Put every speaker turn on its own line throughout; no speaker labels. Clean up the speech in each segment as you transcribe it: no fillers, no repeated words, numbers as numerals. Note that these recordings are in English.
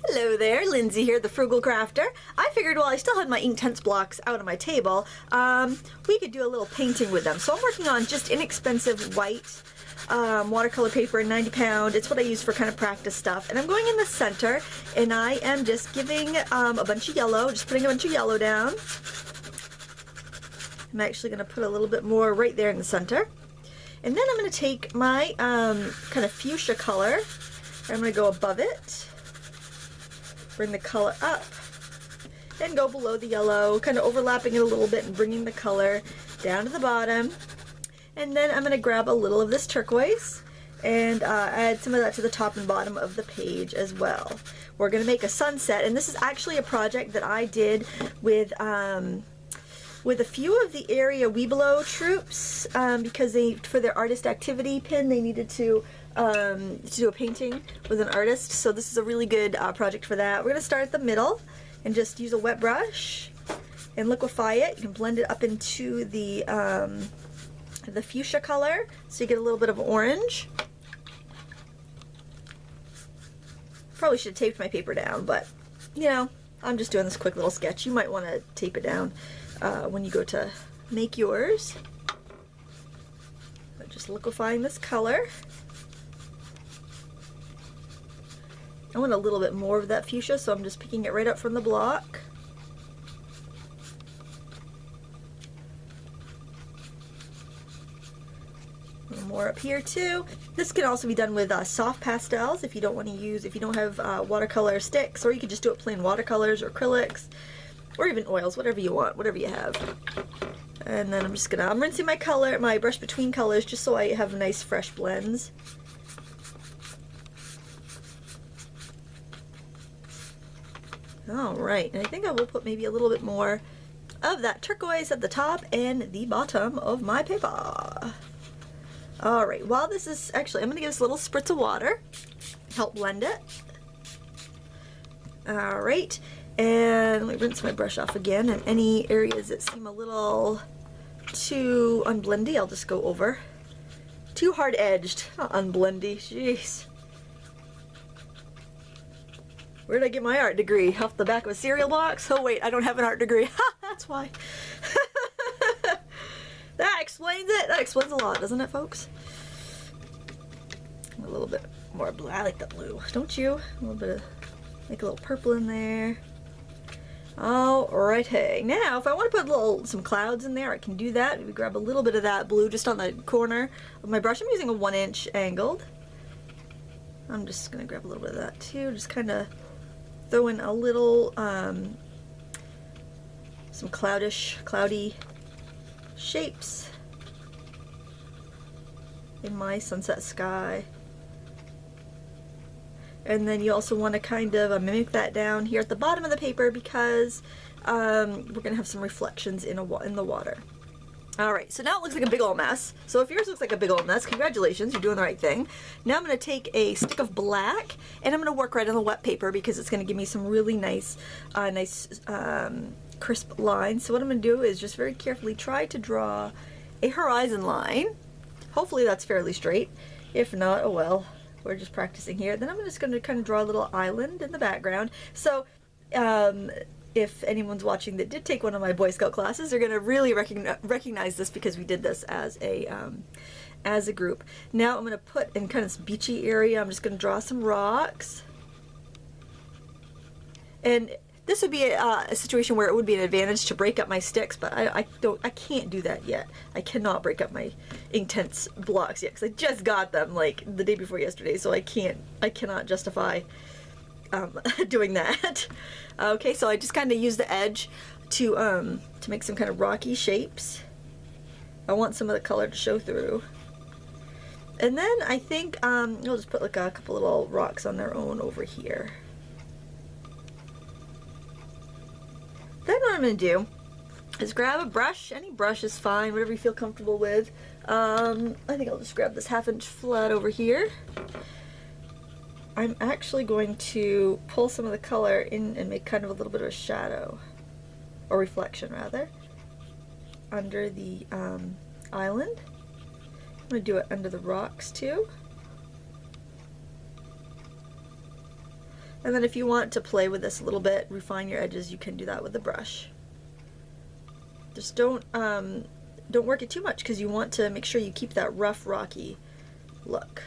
Hello there, Lindsay here, the Frugal Crafter. I figured while I still had my Inktense blocks out on my table, we could do a little painting with them. So I'm working on just inexpensive white watercolor paper, 90 pound. It's what I use for kind of practice stuff. And I'm going in the center, and I am just giving a bunch of yellow, just putting a bunch of yellow down. I'm actually going to put a little bit more right there in the center. And then I'm going to take my kind of fuchsia color, and I'm going to go above it. Bring the color up and go below the yellow, kind of overlapping it a little bit and bringing the color down to the bottom. And then I'm going to grab a little of this turquoise and add some of that to the top and bottom of the page as well. We're going to make a sunset, and this is actually a project that I did with a few of the area Webelow troops because they, for their artist activity pin, they needed to do a painting with an artist. So this is a really good project for that. We're going to start at the middle and just use a wet brush and liquefy it. You can blend it up into the fuchsia color so you get a little bit of orange. Probably should have taped my paper down, but you know, I'm just doing this quick little sketch. You might want to tape it down when you go to make yours. So just liquefying this color. I want a little bit more of that fuchsia, so I'm just picking it right up from the block. A little more up here too. This can also be done with soft pastels if you don't want to use, if you don't have watercolor sticks, or you could just do it plain watercolors or acrylics, or even oils, whatever you want, whatever you have. And then I'm rinsing my brush between colors just so I have nice fresh blends. Alright, and I think I will put maybe a little bit more of that turquoise at the top and the bottom of my paper. Alright, while this is, actually I'm going to give this a little spritz of water, help blend it. Alright, and let me rinse my brush off again, and any areas that seem a little too unblendy, I'll just go over. Too hard-edged, not unblendy, jeez. Where did I get my art degree? Off the back of a cereal box? Oh wait, I don't have an art degree. Ha! That's why. That explains it. That explains a lot, doesn't it, folks? A little bit more blue. I like the blue, don't you? A little bit of, make a little purple in there. Alrighty. Now, if I want to put some clouds in there, I can do that. Maybe grab a little bit of that blue just on the corner of my brush. I'm using a 1-inch angled. I'm just going to grab a little bit of that too. Just kind of throw in a little, some cloudy shapes in my sunset sky. And then you also want to kind of mimic that down here at the bottom of the paper because we're going to have some reflections in the water. Alright, so now it looks like a big old mess. So if yours looks like a big old mess, congratulations, you're doing the right thing. Now I'm going to take a stick of black and I'm going to work right on the wet paper because it's going to give me some really nice, crisp lines. So what I'm going to do is just very carefully try to draw a horizon line. Hopefully that's fairly straight. If not, oh well, we're just practicing here. Then I'm just going to kind of draw a little island in the background. So, if anyone's watching that did take one of my Boy Scout classes, they're going to really recognize this because we did this as a group. Now I'm going to put in kind of this beachy area, I'm just going to draw some rocks. And this would be a situation where it would be an advantage to break up my sticks, but I can't do that yet. I cannot break up my Inktense blocks yet because I just got them like the day before yesterday, so I cannot justify doing that. Okay, so I just kind of use the edge to make some kind of rocky shapes. I want some of the color to show through. And then I think I'll just put like a couple little rocks on their own over here. Then what I'm going to do is grab a brush. Any brush is fine, whatever you feel comfortable with. I think I'll just grab this 1/2-inch flat over here. I'm actually going to pull some of the color in and make kind of a little bit of a shadow, or reflection rather, under the island. I'm going to do it under the rocks too. And then if you want to play with this a little bit, refine your edges, you can do that with the brush. Just don't work it too much because you want to make sure you keep that rough, rocky look.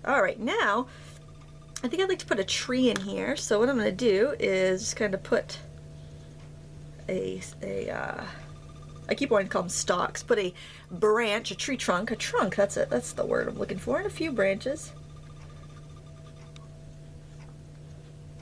Alright, now I think I'd like to put a tree in here. So what I'm going to do is just kind of put I keep wanting to call them stalks, put a branch, a tree trunk, that's it, that's the word I'm looking for, and a few branches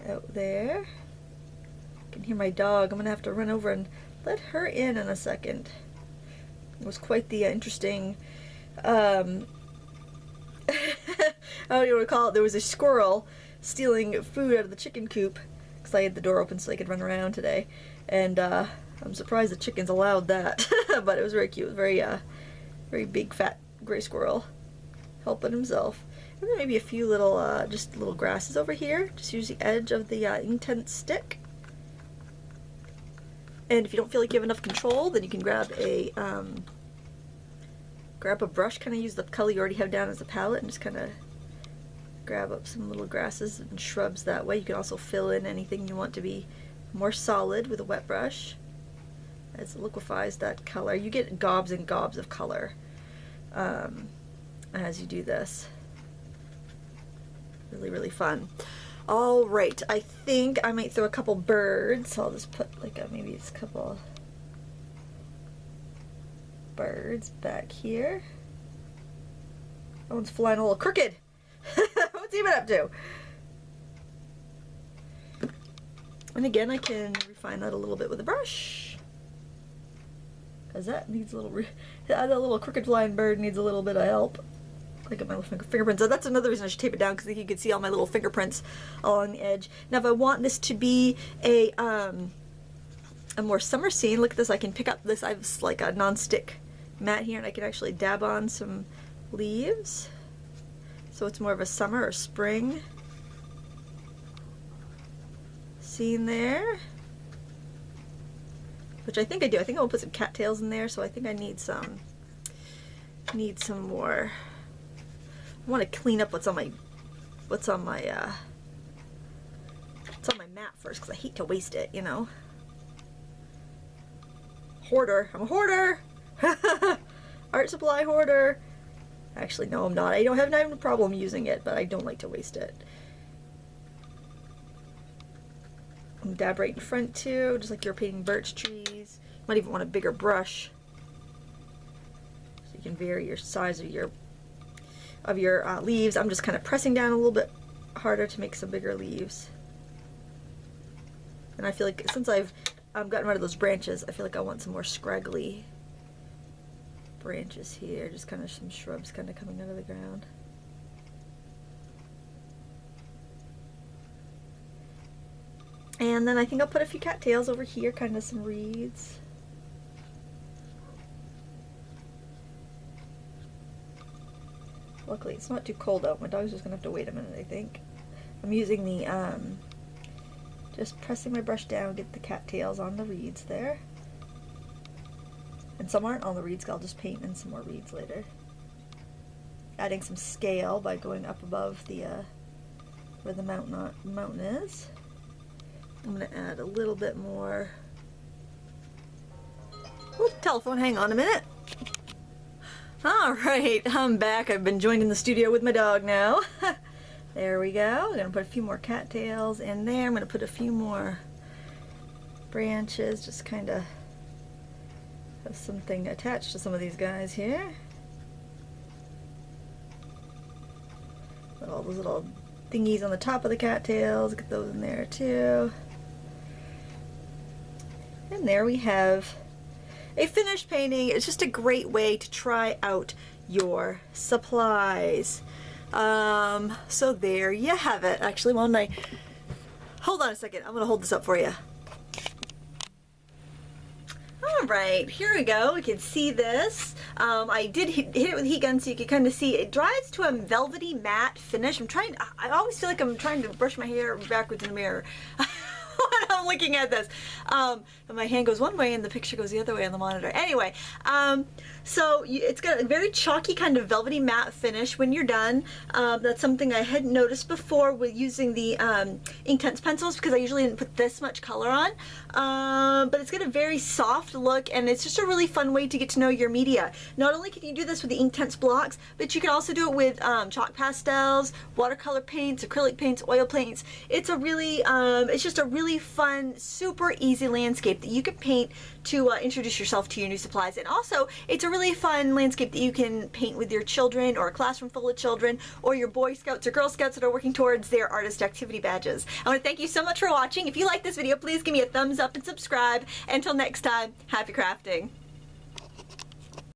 out there. I can hear my dog. I'm going to have to run over and let her in a second. It was quite the interesting, I don't know what to call it. There was a squirrel stealing food out of the chicken coop because I had the door open so they could run around today. And I'm surprised the chickens allowed that, but it was very cute. Very, very big, fat gray squirrel helping himself. And then maybe a few little, just little grasses over here. Just use the edge of the intent stick. And if you don't feel like you have enough control, then you can grab a brush, kind of use the color you already have down as a palette, and just kind of grab up some little grasses and shrubs that way. You can also fill in anything you want to be more solid with a wet brush as it liquefies that color. You get gobs and gobs of color as you do this. Really, really fun. All right, I think I might throw a couple birds. So I'll just put like maybe it's a couple birds back here. That one's flying a little crooked. What's he been up to? And again, I can refine that a little bit with a brush, because that needs a little, that little crooked flying bird needs a little bit of help. Look at my little fingerprints. So that's another reason I should tape it down, because you can see all my little fingerprints along the edge. Now, if I want this to be a more summer scene, look at this. I can pick up this. I have like a non-stick mat here, and I can actually dab on some leaves, so it's more of a summer or spring scene there, which I think I do. I think I'll put some cattails in there, so I think I need some more. I want to clean up what's on my mat first, because I hate to waste it, you know. Hoarder. I'm a hoarder. Art supply hoarder. Actually, no, I'm not. I don't have a problem using it, but I don't like to waste it. And dab right in front too, just like you're painting birch trees. You might even want a bigger brush, so you can vary your size of your leaves. I'm just kind of pressing down a little bit harder to make some bigger leaves. And I feel like since I've gotten rid of those branches, I feel like I want some more scraggly branches here, just kind of some shrubs kind of coming out of the ground. And then I think I'll put a few cattails over here, kind of some reeds. Luckily it's not too cold out. My dog's just gonna have to wait a minute, I think. I'm using the just pressing my brush down, get the cattails on the reeds there. And some aren't on the reeds, I'll just paint in some more reeds later. Adding some scale by going up above the where the mountain is. I'm going to add a little bit more. Whoop, telephone, hang on a minute. Alright, I'm back. I've been joined in the studio with my dog now. There we go. I'm going to put a few more cattails in there. I'm going to put a few more branches, just kind of have something attached to some of these guys here. Put all those little thingies on the top of the cattails, get those in there too. And there we have a finished painting. It's just a great way to try out your supplies. So there you have it. Actually, hold on a second. I'm gonna hold this up for you. Alright, here we go. We can see this. I did hit it with a heat gun so you can kind of see it dries to a velvety matte finish. I always feel like I'm trying to brush my hair backwards in the mirror when I'm I'm looking at this. And my hand goes one way and the picture goes the other way on the monitor. Anyway, so it's got a very chalky kind of velvety matte finish when you're done. That's something I hadn't noticed before with using the Inktense pencils, because I usually didn't put this much color on. But it's got a very soft look, and it's just a really fun way to get to know your media. Not only can you do this with the Inktense blocks, but you can also do it with chalk pastels, watercolor paints, acrylic paints, oil paints. It's a really, it's just a really fun, super easy landscape that you can paint to introduce yourself to your new supplies. And also, it's a really fun landscape that you can paint with your children, or a classroom full of children, or your Boy Scouts or Girl Scouts that are working towards their artist activity badges. I want to thank you so much for watching. If you like this video, please give me a thumbs up and subscribe. Until next time, happy crafting.